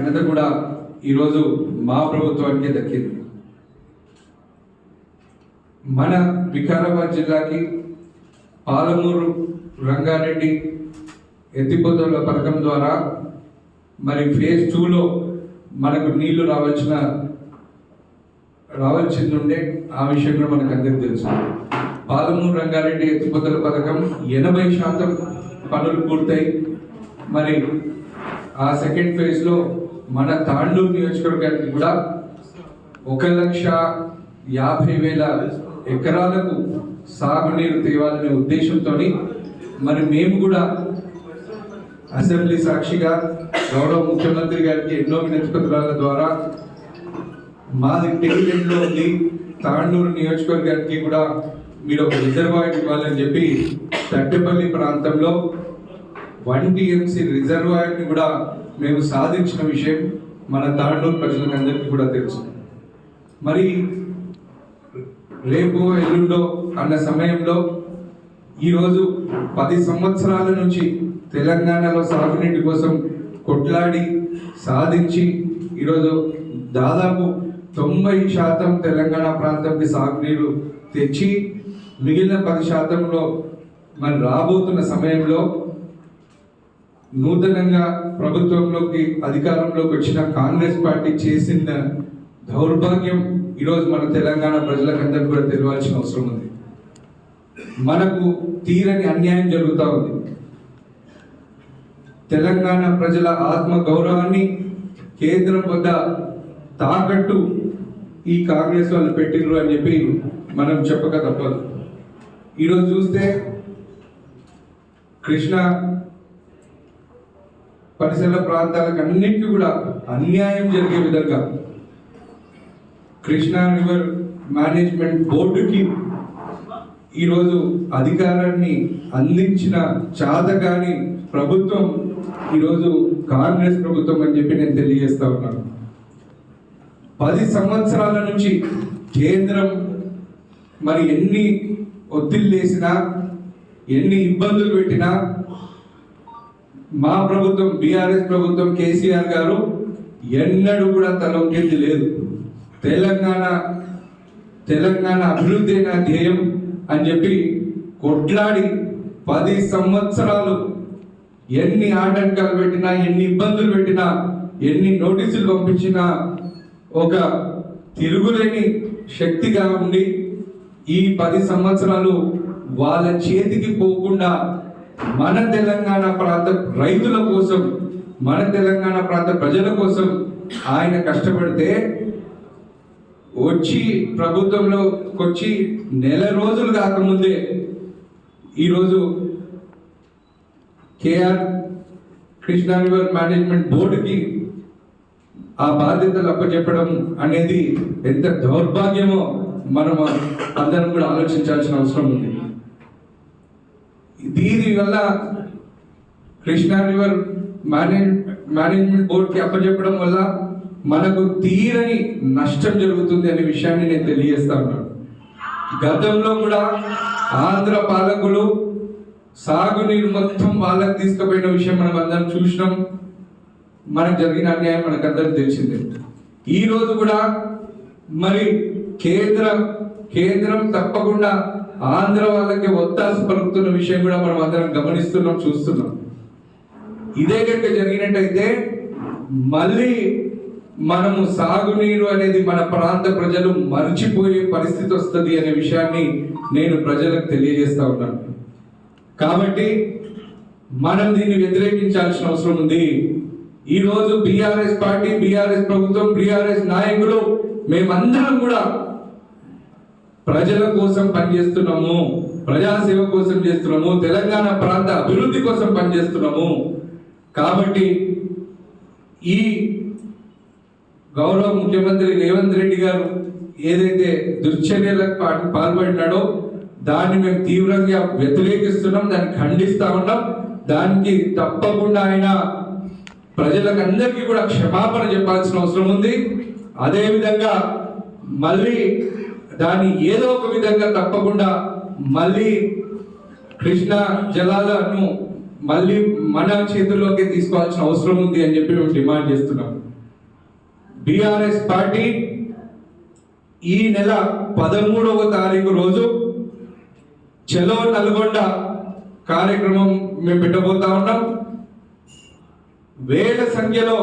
ఘనత కూడా ఈరోజు మా ప్రభుత్వానికి దక్కింది. మన వికారాబాద్ జిల్లాకి పాలమూరు రంగారెడ్డి ఎత్తిపోతల పథకం ద్వారా మరి ఫేజ్ 2లో మనకు నీళ్లు రావాల్సింది ఆ విషయం కూడా మనకు అందరికీ తెలుసు. పాలమూరు రంగారెడ్డి ఎత్తిపోతల పథకం 80% పనులు పూర్తయి మరి ఆ సెకండ్ ఫేజ్లో మన తాండూరు నియోజకవర్గానికి కూడా 1,50,000 ఎకరాలకు సాగునీరు తేవాలనే ఉద్దేశంతో మరి మేము కూడా అసెంబ్లీ సాక్షిగా గౌరవ ముఖ్యమంత్రి గారికి ఎన్నో వినతి పత్రాల ద్వారా మాది టెక్నికల్లో ఉంది, తాండూరు నియోజకవర్గానికి కూడా మీరు ఒక రిజర్వాయర్ ఇవ్వాలని చెప్పి తట్టెపల్లి ప్రాంతంలో 1 TMC రిజర్వాయర్ని కూడా మేము సాధించిన విషయం మన తాండూరు ప్రజలందరికీ కూడా తెలుసు. మరి రేపు ఎల్లుండో అన్న సమయంలో ఈరోజు 10 సంవత్సరాల నుంచి తెలంగాణలో సాగునీటి కోసం కొట్లాడి సాధించి ఈరోజు దాదాపు 90% తెలంగాణ ప్రాంతంకి సాగునీరు తెచ్చి మిగిలిన 10%లో మరి రాబోతున్న సమయంలో నూతనంగా ప్రభుత్వంలోకి అధికారంలోకి వచ్చిన కాంగ్రెస్ పార్టీ చేసిన దౌర్భాగ్యం ఈరోజు మన తెలంగాణ ప్రజలకందరికీ కూడా తెలియాల్సిన అవసరం ఉంది. మనకు తీరని అన్యాయం జరుగుతూ ఉంది. తెలంగాణ ప్రజల ఆత్మ గౌరవాన్ని కేంద్రం వద్ద తాకట్టు ఈ కాంగ్రెస్ వాళ్ళు పెట్టిర్రు అని చెప్పి మనం చెప్పక తప్పదు. ఈరోజు చూస్తే కృష్ణా పరిసర ప్రాంతాలకు అన్నిటికీ కూడా అన్యాయం జరిగే విధంగా కృష్ణా రివర్ మేనేజ్మెంట్ బోర్డుకి ఈరోజు అధికారాన్ని అందించిన చాతగాని ప్రభుత్వం ఈరోజు కాంగ్రెస్ ప్రభుత్వం అని చెప్పి నేను తెలియజేస్తా ఉన్నాను. 10 సంవత్సరాల నుంచి కేంద్రం మరి ఎన్ని ఒత్తిళ్ళు వేసినా ఎన్ని ఇబ్బందులు పెట్టినా మా ప్రభుత్వం బీఆర్ఎస్ ప్రభుత్వం కేసీఆర్ గారు ఎన్నడూ కూడా తలొంకింది లేదు. తెలంగాణ అభివృద్ధి నా ధ్యేయం అని చెప్పి కొట్లాడి 10 సంవత్సరాలు ఎన్ని ఆటంకాలు పెట్టినా ఎన్ని ఇబ్బందులు పెట్టినా ఎన్ని నోటీసులు పంపించినా ఒక తిరుగులేని శక్తిగా ఉండి ఈ 10 సంవత్సరాలు వాళ్ళ చేతికి పోకుండా మన తెలంగాణ ప్రాంత రైతుల కోసం మన తెలంగాణ ప్రాంత ప్రజల కోసం ఆయన కష్టపడితే వచ్చి ప్రభుత్వంలోకి వచ్చి నెల రోజులు కాకముందే ఈరోజు కేఆర్ కృష్ణా రివర్ మేనేజ్మెంట్ బోర్డుకి ఆ బాధ్యతలు అప్పచెప్పడం అనేది ఎంత దౌర్భాగ్యమో మనం అందరం కూడా ఆలోచించాల్సిన అవసరం ఉంది. దీని వల్ల కృష్ణా రివర్ మేనేజ్మెంట్ బోర్డుకి అప్పచెప్పడం వల్ల మనకు తీరని నష్టం జరుగుతుంది అనే విషయాన్ని నేను తెలియజేస్తా ఉన్నాను. గతంలో కూడా ఆంధ్ర పాలకులు సాగునీరు మొత్తం వాళ్ళకి తీసుకుపోయిన విషయం మనం అందరం చూసినాం. మనకు జరిగిన అన్యాయం మనకు అందరికి తెలిసిందే. ఈ రోజు కూడా మరి కేంద్రం తప్పకుండా ఆంధ్ర వాళ్ళకి ఒత్తాసు పలుకుతున్న విషయం కూడా మనం అందరం గమనిస్తున్నాం, చూస్తున్నాం. ఇదే కనుక జరిగినట్టయితే మళ్ళీ మనము సాగునీరు అనేది మన ప్రాంత ప్రజలు మర్చిపోయే పరిస్థితి వస్తుంది అనే విషయాన్ని నేను ప్రజలకు తెలియజేస్తా ఉన్నాను. కాబట్టి మనం దీన్ని వ్యతిరేకించాల్సిన అవసరం ఉంది. ఈరోజు బీఆర్ఎస్ పార్టీ, బీఆర్ఎస్ ప్రభుత్వం, బీఆర్ఎస్ నాయకులు మేమందరం కూడా ప్రజల కోసం పనిచేస్తున్నాము, ప్రజాసేవ కోసం చేస్తున్నాము, తెలంగాణ ప్రాంత అభివృద్ధి కోసం పనిచేస్తున్నాము. కాబట్టి ఈ గౌరవ ముఖ్యమంత్రి రేవంత్ రెడ్డి గారు ఏదైతే దుశ్చర్యలకు పాల్పడినాడో దాన్ని మేము తీవ్రంగా వ్యతిరేకిస్తున్నాం, దాన్ని ఖండిస్తా ఉన్నాం. దానికి తప్పకుండా ఆయన ప్రజలకు అందరికీ కూడా క్షమాపణ చెప్పాల్సిన అవసరం ఉంది. అదేవిధంగా మళ్ళీ దాన్ని ఏదో ఒక విధంగా తప్పకుండా మళ్ళీ కృష్ణా జలాలను మళ్ళీ మన చేతుల్లోకి తీసుకోవాల్సిన అవసరం ఉంది అని చెప్పి మేము డిమాండ్ చేస్తున్నాం. బీఆర్ఎస్ పార్టీ ఈ నెల 13వ తారీఖు రోజు చలో నల్గొండ కార్యక్రమం మేము పెట్టబోతా ఉన్నాం. వేల సంఖ్యలో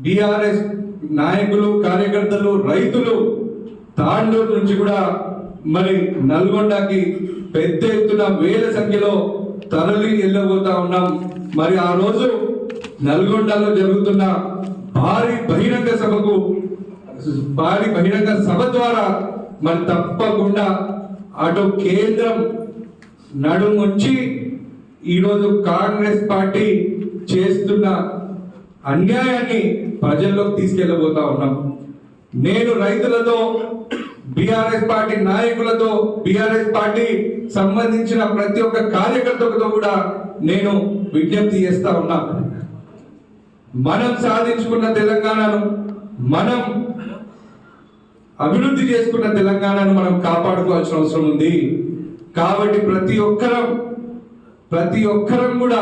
బీఆర్ఎస్ నాయకులు, కార్యకర్తలు, రైతులు తాండూరు నుంచి కూడా మరి నల్గొండకి పెద్ద ఎత్తున వేల సంఖ్యలో తరలి వెళ్ళబోతా ఉన్నాం. మరి ఆ రోజు నల్గొండలో జరుగుతున్న భారీ బహిరంగ సభ ద్వారా మరి తప్పకుండా అటు కేంద్రం నడుముంచి ఈరోజు కాంగ్రెస్ పార్టీ చేస్తున్న అన్యాయాన్ని ప్రజల్లోకి తీసుకెళ్ళబోతా ఉన్నాం. నేను రైతులతో, బీఆర్ఎస్ పార్టీ నాయకులతో, బీఆర్ఎస్ పార్టీ సంబంధించిన ప్రతి ఒక్క కార్యకర్తలతో కూడా నేను విజ్ఞప్తి చేస్తా ఉన్నా. మనం సాధించుకున్న తెలంగాణను, మనం అభివృద్ధి చేసుకున్న తెలంగాణను మనం కాపాడుకోవాల్సిన అవసరం ఉంది. కాబట్టి ప్రతి ఒక్కరం కూడా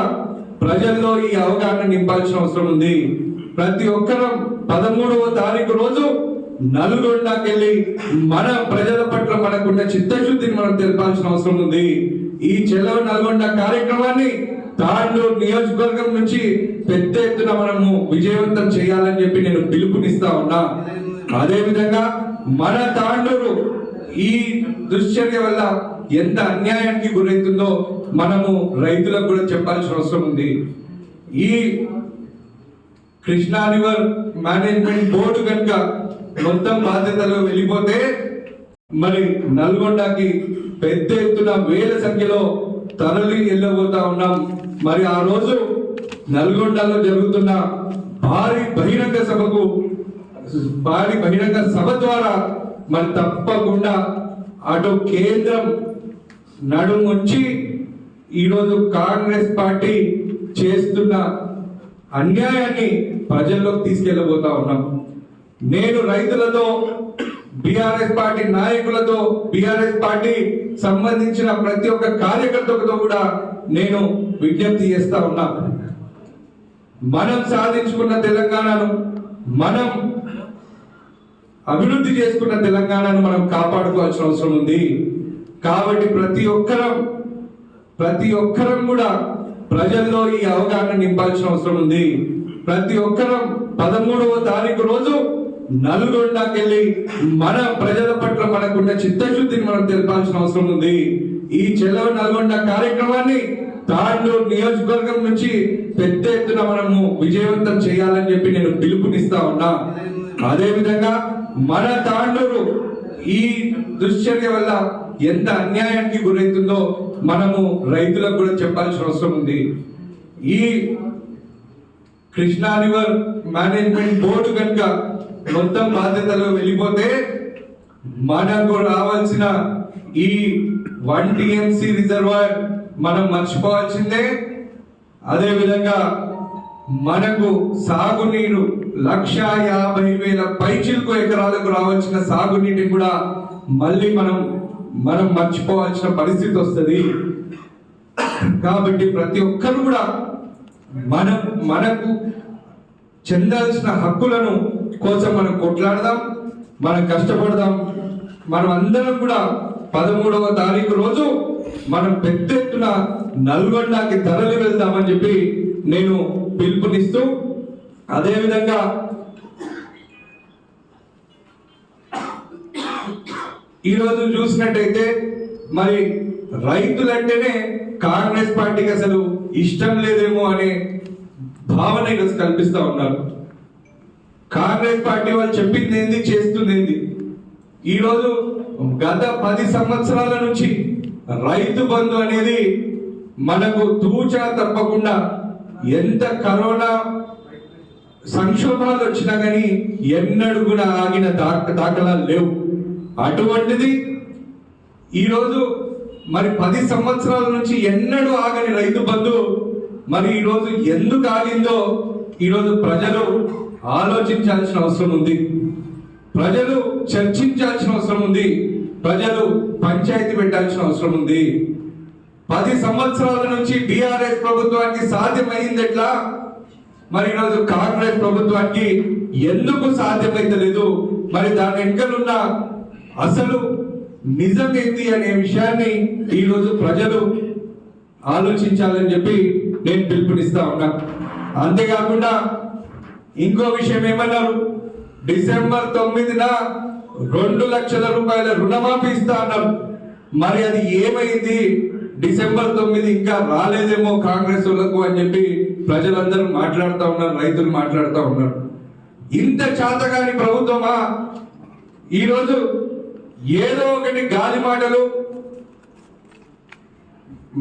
ప్రజల్లో ఈ అవగాహన నింపాల్సిన అవసరం ఉంది. ప్రతి ఒక్కరం 13వ తారీఖు రోజు నల్గొండకి వెళ్ళి మన ప్రజల పట్ల మనకున్న చిత్తశుద్ధిని మనం తెలపాల్సిన అవసరం ఉంది. ఈ చెలవ నల్గొండ కార్యక్రమాన్ని తాండూరు నియోజకవర్గం నుంచి పెద్ద ఎత్తున మనము విజయవంతం చేయాలని చెప్పి నేను పిలుపునిస్తా ఉన్నా. అదే విధంగా మన తాండూరు ఈ దుశ్చర్య వల్ల ఎంత అన్యాయానికి గురవుతుందో మనము రైతులకు కూడా చెప్పాల్సిన అవసరం ఉంది. ఈ కృష్ణా రివర్ మేనేజ్మెంట్ బోర్డు కనుక మొత్తం బాధ్యతలు వెళ్ళిపోతే మరి నల్గొండకి పెద్ద ఎత్తున వేల సంఖ్యలో తరలి వెళ్ళబోతా ఉన్నాం. మరి ఆ రోజు నల్గొండలో జరుగుతున్న భారీ బహిరంగ సభ ద్వారా మరి తప్పకుండా అటు కేంద్రం నడుముంచి ఈరోజు కాంగ్రెస్ పార్టీ చేస్తున్న అన్యాయాన్ని ప్రజల్లోకి తీసుకెళ్ళబోతా ఉన్నాం. నేను రైతులతో, బీఆర్ఎస్ పార్టీ నాయకులతో, బీఆర్ఎస్ పార్టీ సంబంధించిన ప్రతి ఒక్క కార్యకర్తలతో కూడా నేను విజ్ఞప్తి చేస్తా ఉన్నా. మనం సాధించుకున్న తెలంగాణను, మనం అభివృద్ధి చేసుకున్న తెలంగాణను మనం కాపాడుకోవాల్సిన అవసరం ఉంది. కాబట్టి ప్రతి ఒక్కరం కూడా ప్రజల్లో ఈ అవగాహన నింపాల్సిన అవసరం ఉంది. ప్రతి ఒక్కరం 13వ తారీఖు రోజు నల్గొండకి వెళ్ళి మన ప్రజల పట్ల మనకున్న చిత్తశుద్ధిని మనం తెలపాల్సిన అవసరం ఉంది. ఈ చెలవ నల్గొండ కార్యక్రమాన్ని తాండూరు నియోజకవర్గం నుంచి పెద్ద ఎత్తున మనము విజయవంతం చేయాలని చెప్పి నేను పిలుపునిస్తా ఉన్నా. అదే విధంగా మన తాండూరు ఈ దుశ్చర్య వల్ల ఎంత అన్యాయానికి గురవుతుందో మనము రైతులకు కూడా చెప్పాల్సిన అవసరం ఉంది. ఈ కృష్ణా రివర్ మేనేజ్మెంట్ బోర్డు కనుక మొత్తం బాధ్యతలు వెళ్ళిపోతే మనకు రావాల్సిన ఈ 1 TMC రిజర్వాయర్ మనం మర్చిపోవాల్సిందే. అదే విధంగా మనకు సాగునీరు 1,50,000 పైచిలకు ఎకరాలకు రావాల్సిన సాగునీటిని కూడా మళ్ళీ మనం మర్చిపోవాల్సిన పరిస్థితి వస్తుంది. కాబట్టి ప్రతి ఒక్కరు కూడా మనకు చెందాల్సిన హక్కులను కోసం మనం కొట్లాడదాం, మనం కష్టపడదాం. మనం అందరం కూడా 13వ తారీఖు రోజు మనం పెద్ద ఎత్తున నల్గొండకి తరలి వెళ్దామని చెప్పి నేను పిలుపునిస్తూ, అదేవిధంగా ఈరోజు చూసినట్టయితే మరి రైతులంటేనే కాంగ్రెస్ పార్టీకి అసలు ఇష్టం లేదేమో అనే భావన ఈరోజు కల్పిస్తా ఉన్నారు. కాంగ్రెస్ పార్టీ వాళ్ళు చెప్పింది ఏంది, చేస్తుంది ఏంది? ఈరోజు గత 10 సంవత్సరాల నుంచి రైతు బంధు అనేది మనకు తూచా తప్పకుండా ఎంత కరోనా సంక్షోభాలు వచ్చినా కానీ ఎన్నడూ కూడా ఆగిన దాఖలాలు లేవు. అటువంటిది ఈరోజు మరి 10 సంవత్సరాల నుంచి ఎన్నడూ ఆగని రైతు బంధు మరి ఈరోజు ఎందుకు ఆగిందో ఈరోజు ప్రజలు ఆలోచించాల్సిన అవసరం ఉంది. ప్రజలు చర్చించాల్సిన అవసరం ఉంది. ప్రజలు పంచాయతీ పెట్టాల్సిన అవసరం ఉంది. 10 సంవత్సరాల నుంచి బీఆర్ఎస్ ప్రభుత్వానికి సాధ్యమైంది ఎట్లా? మరి ఈరోజు కాంగ్రెస్ ప్రభుత్వానికి ఎందుకు సాధ్యమైతలేదు, మరి దాని వెనుకలున్న అసలు నిజం ఏంటి అనే విషయాన్ని ఈరోజు ప్రజలు ఆలోచించాలని చెప్పి నేను పిలుపునిస్తా ఉన్నా. అంతేకాకుండా ఇంకో విషయం ఏమన్నారు, డిసెంబర్ 9న 2 లక్షల రూపాయల రుణమాఫీ ఇస్తా అన్నారు. మరి అది ఏమైంది, డిసెంబర్ 9 ఇంకా రాలేదేమో కాంగ్రెస్ వాళ్ళకు అని చెప్పి ప్రజలందరూ మాట్లాడుతూ ఉన్నారు, రైతులు మాట్లాడుతూ ఉన్నారు. ఇంత చేతగాని ప్రభుత్వమా ఈరోజు ఏదో ఒకటి గాలి మాటలు,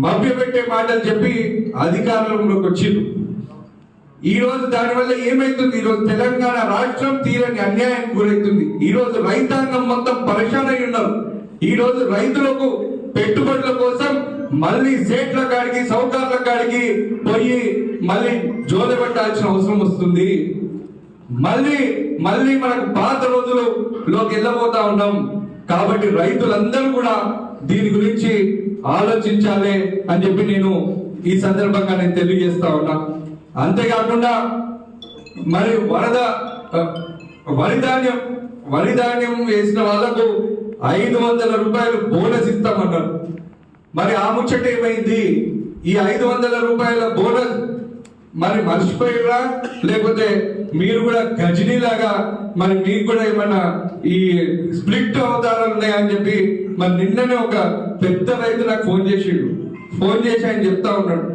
మభ్యపెట్టే మాటలు చెప్పి అధికారంలోకి వచ్చింది. ఈ రోజు దానివల్ల ఏమైతుంది, ఈ రోజు తెలంగాణ రాష్ట్రం తీరని అన్యాయానికి గురవుతుంది. ఈ రోజు రైతాంగం మొత్తం పరేషాన్ అయి ఉన్నారు. ఈ రోజు రైతులకు పెట్టుబడుల కోసం మళ్ళీ సేట్ల కాడికి సౌకర్యాల కాడికి పోయి మళ్ళీ జోలు పెట్టాల్సిన అవసరం వస్తుంది. మళ్ళీ మనకు పాత రోజులలోకి వెళ్ళబోతా ఉన్నాం. కాబట్టి రైతులందరూ కూడా దీని గురించి ఆలోచించాలి అని చెప్పి నేను ఈ సందర్భంగా నేను తెలియజేస్తా ఉన్నా. అంతేకాకుండా మరి వరిధాన్యం వేసిన వాళ్ళకు 500 రూపాయలు బోనస్ ఇస్తామన్నారు. మరి ఆ ముచ్చట ఏమైంది, ఈ 500 రూపాయల బోనస్ మరి మర్చిపోయారా, లేకపోతే మీరు కూడా గజనీలాగా మరి మీకు కూడా ఏమన్నా ఈ స్ప్లిట్ అవతారాలు ఉన్నాయని చెప్పి మరి నిన్ననే ఒక పెద్ద రైతు నాకు ఫోన్ చేసి ఆయన చెప్తా ఉన్నాడు,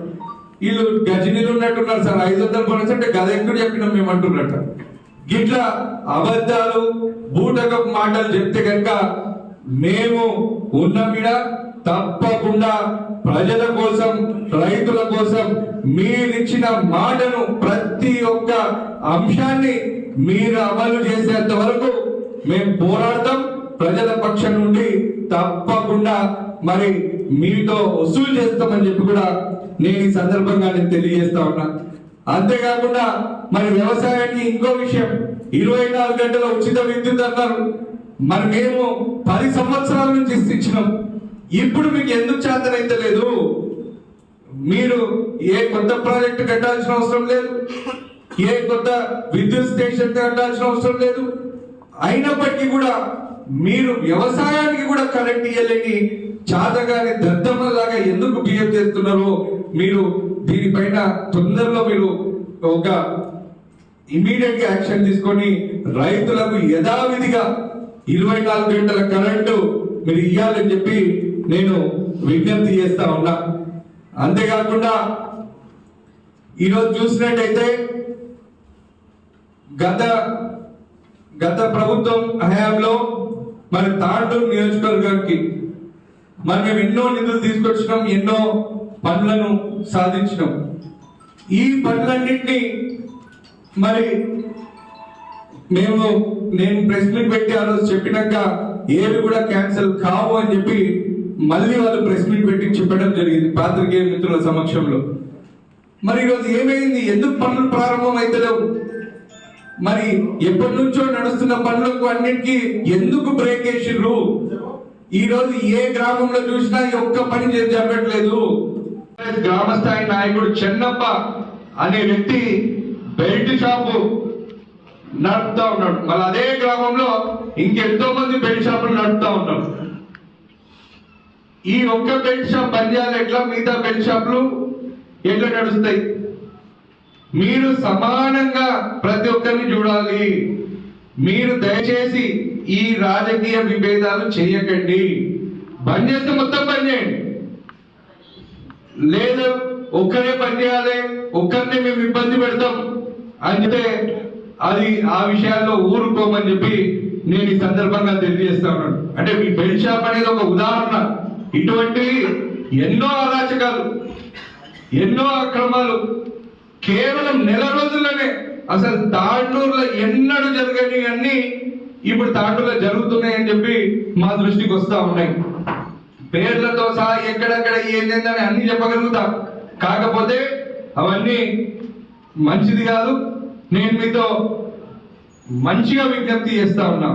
వీళ్ళు గజనీలు ఉన్నట్టున్నారు సార్, 500 బోనస్ అంటే గద ఎక్కువ చెప్పినాం మేము అంటున్నట్ట. గిట్లా అబద్ధాలు బూటకపు మాటలు చెప్తే కనుక మేము ఉన్నమిడ తప్పకుండా ప్రజల కోసం రైతుల కోసం మీరిచ్చిన మాటను ప్రతి ఒక్క అంశాన్ని మీరు అమలు చేసేంత వరకు మేము పోరాడతాం. ప్రజల పక్షం నుండి తప్పకుండా మరి మీతో వసూలు చేస్తామని చెప్పి కూడా నేను ఈ సందర్భంగా నేను తెలియజేస్తా ఉన్నా. అంతేకాకుండా మరి వ్యవసాయానికి ఇంకో విషయం, 24 గంటల ఉచిత విద్యుత్ అన్నారు. మరి మేము 10 సంవత్సరాల నుంచి ఇచ్చినాం. ఇప్పుడు మీకు ఎందుకు చేతనైతే లేదు, మీరు ఏ కొత్త ప్రాజెక్టు కట్టాల్సిన అవసరం లేదు, ఏ కొత్త విద్యుత్ స్టేషన్ కట్టాల్సిన అవసరం లేదు. అయినప్పటికీ కూడా మీరు వ్యవసాయానికి కూడా కరెంట్ ఇవ్వలేని చాతగాని దద్దమ్మలాగా ఎందుకు బిహేవ్ చేస్తున్నారో మీరు దీనిపైన తొందరలో మీరు ఒక ఇమీడియట్ గా యాక్షన్ తీసుకొని రైతులకు యథావిధిగా 24 గంటల కరెంటు మీరు ఇవ్వాలని చెప్పి నేను విజ్ఞప్తి చేస్తా ఉన్నా. అంతేకాకుండా ఈరోజు చూసినట్టయితే గత ప్రభుత్వం హయాంలో మరి తాండూరు నియోజకవర్గానికి మరి మేము ఎన్నో నిధులు తీసుకొచ్చినాం, ఎన్నో పనులను సాధించినాం. ఈ పనులన్నింటినీ మరి నేను ప్రెస్ మీట్ పెట్టి ఆ రోజు చెప్పినాక ఏవి కూడా క్యాన్సిల్ కావు అని చెప్పి మళ్ళీ వాళ్ళు ప్రెస్ మీట్ పెట్టి చెప్పడం జరిగింది పాత్రికేయ మిత్రుల సమక్షంలో. మరి ఈరోజు ఏమైంది, ఎందుకు పనులు ప్రారంభం అయితలేవు, మరి ఎప్పటి నుంచో నడుస్తున్న పనులకు అన్నిటికీ ఎందుకు బ్రేక్ వేసిండ్రు? ఈ రోజు ఏ గ్రామంలో చూసినా ఒక్క పని జరగట్లేదు. గ్రామ స్థాయి నాయకుడు చెన్నప్ప అనే వ్యక్తి బెల్ట్ షాపు నడుపుతా ఉన్నాడు. మళ్ళీ అదే గ్రామంలో ఇంకెంతో మంది బెల్ట్ షాపులు నడుపుతా ఉన్నాడు. ఈ ఒక్క బెల్ట్ షాప్ బంద్ చేయాలి ఎట్లా, మిగతా బెల్ట్ షాపులు ఎట్లా నడుస్తాయి? మీరు సమానంగా ప్రతి ఒక్కరిని చూడాలి. మీరు దయచేసి ఈ రాజకీయ విభేదాలు చేయకండి. బంద్ చేస్తే మొత్తం బంద్ చేయండి, లేదు ఒక్కరే పని చేయాలి, ఒక్కరిని మేము ఇబ్బంది పెడతాం అంటే అది ఆ విషయాల్లో ఊరుకోమని చెప్పి నేను ఈ సందర్భంగా తెలియజేస్తా ఉన్నాను. అంటే మీ బెల్ట్ షాప్ అనేది ఒక ఉదాహరణ. ఇటువంటివి ఎన్నో అరాచకాలు, ఎన్నో అక్రమాలు కేవలం నెల రోజుల్లోనే అసలు తాండూరులో ఎన్నడూ జరగని అన్ని ఇప్పుడు తాండూరులో జరుగుతున్నాయని చెప్పి మా దృష్టికి వస్తా ఉన్నాయి. పేర్లతో సహా ఎక్కడెక్కడ ఏంటని అన్ని చెప్పగలుగుతాం. కాకపోతే అవన్నీ మంచిది కాదు. నేను మీతో మంచిగా విజ్ఞప్తి చేస్తా ఉన్నా,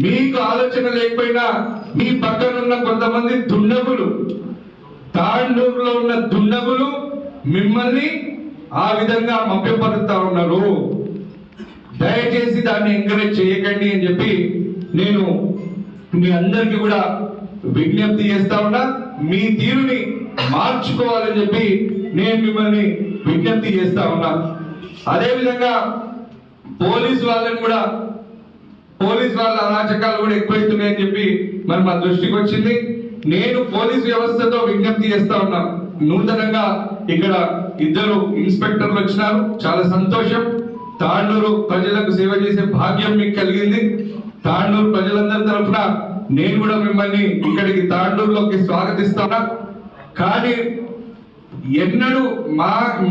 మీకు ఆలోచన లేకపోయినా మీ పక్కనున్న కొంతమంది దుండగులు, తాండూరులో ఉన్న దుండగులు మిమ్మల్ని ఆ విధంగా మభ్యపరుస్తా ఉన్నారు. దయచేసి దాన్ని ఎంకరేజ్ చేయకండి అని చెప్పి నేను మీ అందరికీ కూడా విజ్ఞప్తి చేస్తా ఉన్నా. మీ తీరుని మార్చుకోవాలని చెప్పి నేను మిమ్మల్ని విజ్ఞప్తి చేస్తా ఉన్నా. అదేవిధంగా పోలీస్ వాళ్ళ అరాచకాలు కూడా ఎక్కువైతున్నాయని చెప్పి మరి మా దృష్టికి వచ్చింది. నేను పోలీస్ వ్యవస్థతో విజ్ఞప్తి చేస్తా ఉన్నా. నూతనంగా ఇక్కడ 2 ఇన్స్పెక్టర్లు వచ్చినారు, చాలా సంతోషం. తాండూరు ప్రజలకు సేవ చేసే భాగ్యం మీకు కలిగింది. తాండూరు ప్రజలందరి తరఫున నేను కూడా మిమ్మల్ని ఇక్కడికి తాండూరులోకి స్వాగతిస్తాను. కానీ ఎన్నడూ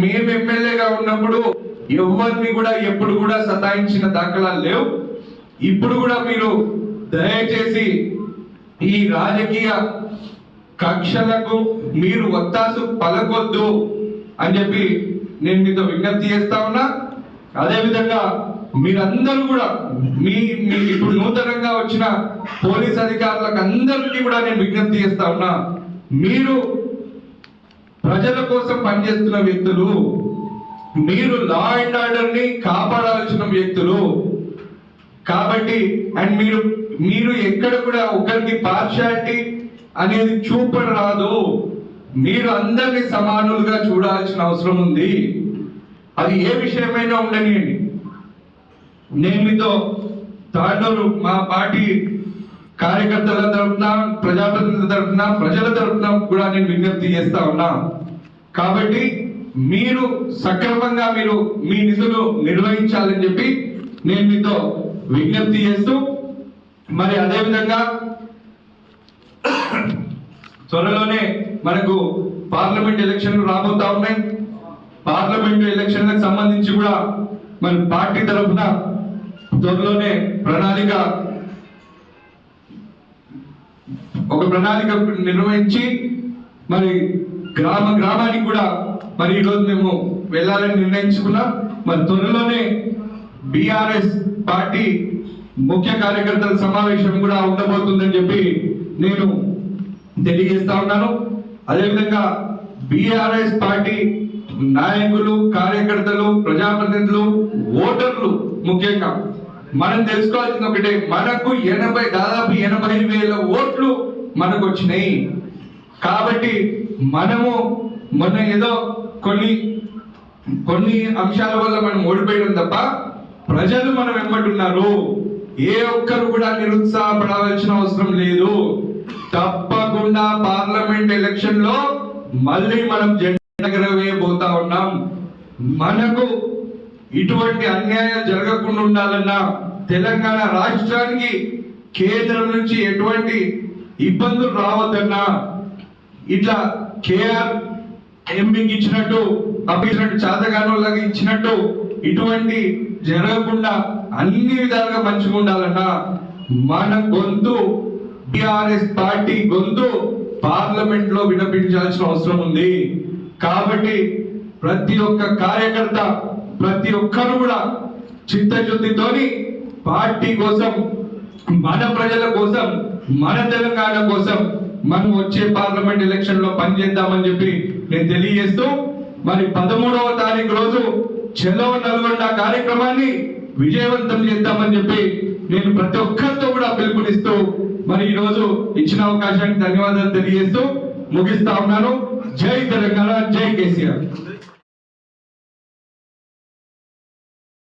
మేము ఎమ్మెల్యేగా ఉన్నప్పుడు ఎవరిని కూడా ఎప్పుడు కూడా సతాయించిన దాఖలాలు లేవు. ఇప్పుడు కూడా మీరు దయచేసి ఈ రాజకీయ కక్షలకు మీరు ఒత్తాసు పలకొద్దు అని చెప్పి నేను మీతో విజ్ఞప్తి చేస్తా ఉన్నా. అదేవిధంగా మీరందరూ కూడా మీ ఇప్పుడు నూతనంగా వచ్చిన పోలీస్ అధికారులకు అందరికీ కూడా నేను విజ్ఞప్తి చేస్తా ఉన్నా. మీరు ప్రజల కోసం పనిచేస్తున్న వ్యక్తులు, మీరు లా అండ్ ఆర్డర్ ని కాపాడాల్సిన వ్యక్తులు కాబట్టి అండ్ మీరు ఎక్కడ కూడా ఒకరికి పార్షాలిటీ అనేది చూపరాదు. మీరు అందరినీ సమానులుగా చూడాల్సిన అవసరం ఉంది. అది ఏ విషయమైనా ఉండనియండి. నేను మీతో తాండూరు మా పార్టీ కార్యకర్తల తరఫున, ప్రజాప్రతినిధుల తరఫున, ప్రజల తరఫున కూడా నేను విజ్ఞప్తి చేస్తా ఉన్నా. కాబట్టి మీరు సక్రమంగా మీ నిధులు నిర్వహించాలని చెప్పి నేను మీతో విజ్ఞప్తి చేస్తూ, మరి అదేవిధంగా త్వరలోనే మనకు పార్లమెంట్ ఎలక్షన్లు రాబోతా ఉన్నాయి. పార్లమెంట్ ఎలక్షన్లకు సంబంధించి కూడా మన పార్టీ తరఫున త్వరలోనే ఒక ప్రణాళిక నిర్వహించి మరి గ్రామానికి కూడా మరి ఈరోజు మేము వెళ్ళాలని నిర్ణయించుకున్నాం. మరి త్వరలోనే బీఆర్ఎస్ పార్టీ ముఖ్య కార్యకర్తల సమావేశం కూడా ఉండబోతుందని చెప్పి నేను తెలియజేస్తా ఉన్నాను. అదేవిధంగా బీఆర్ఎస్ పార్టీ నాయకులు, కార్యకర్తలు, ప్రజాప్రతినిధులు, ఓటర్లు ముఖ్యంగా మనం తెలుసుకోవాల్సింది ఒకటే, మనకు దాదాపు 80,000 ఓట్లు మనకు వచ్చినాయి. కాబట్టి మనము మొన్న ఏదో కొన్ని అంశాల వల్ల మనం ఓడిపోయడం తప్ప ప్రజలు మనం వెంబడున్నారు. ఏ ఒక్కరు కూడా నిరుత్సాహపడవలసిన అవసరం లేదు. తప్పకుండా పార్లమెంట్ ఎలక్షన్ లో మళ్ళీ మనం జెండా ఎగరవేయబోతా ఉన్నాం. మనకు ఇటువంటి అన్యాయం జరగకుండా ఉండాలన్నా, తెలంగాణ రాష్ట్రానికి కేంద్రం నుంచి ఎటువంటి ఇబ్బందులు రావద్దన్నా, ఇట్లా కేఆర్ ఎంపీకి ఇచ్చినట్టు చాతగానోళ్ళకి ఇచ్చినట్టు ఇటువంటి జరగకుండా అన్ని విధాలుగా మంచిగా ఉండాలన్నా మన గొంతు, టిఆర్ఎస్ పార్టీ గొంతు పార్లమెంట్ లో వినిపించాల్సిన అవసరం ఉంది. కాబట్టి ప్రతి ఒక్క కార్యకర్త, ప్రతి ఒక్కరు కూడా చిత్తశుద్ధితోని పార్టీ కోసం, మన ప్రజల కోసం, మన తెలంగాణ కోసం మనం వచ్చే పార్లమెంట్ ఎలక్షన్ లో పనిచేద్దామని చెప్పి నేను తెలియజేస్తూ, మరి 13వ తారీఖు రోజు చలో నల్గొండ కార్యక్రమాన్ని విజయవంతం చేద్దామని చెప్పి నేను ప్రతి ఒక్కరితో కూడా పిలుపునిస్తూ, మరి ఈ రోజు ఇచ్చిన అవకాశానికి ధన్యవాదాలు తెలియజేస్తూ ముగిస్తా ఉన్నాను. జై తెలంగాణ, జై కేసీఆర్.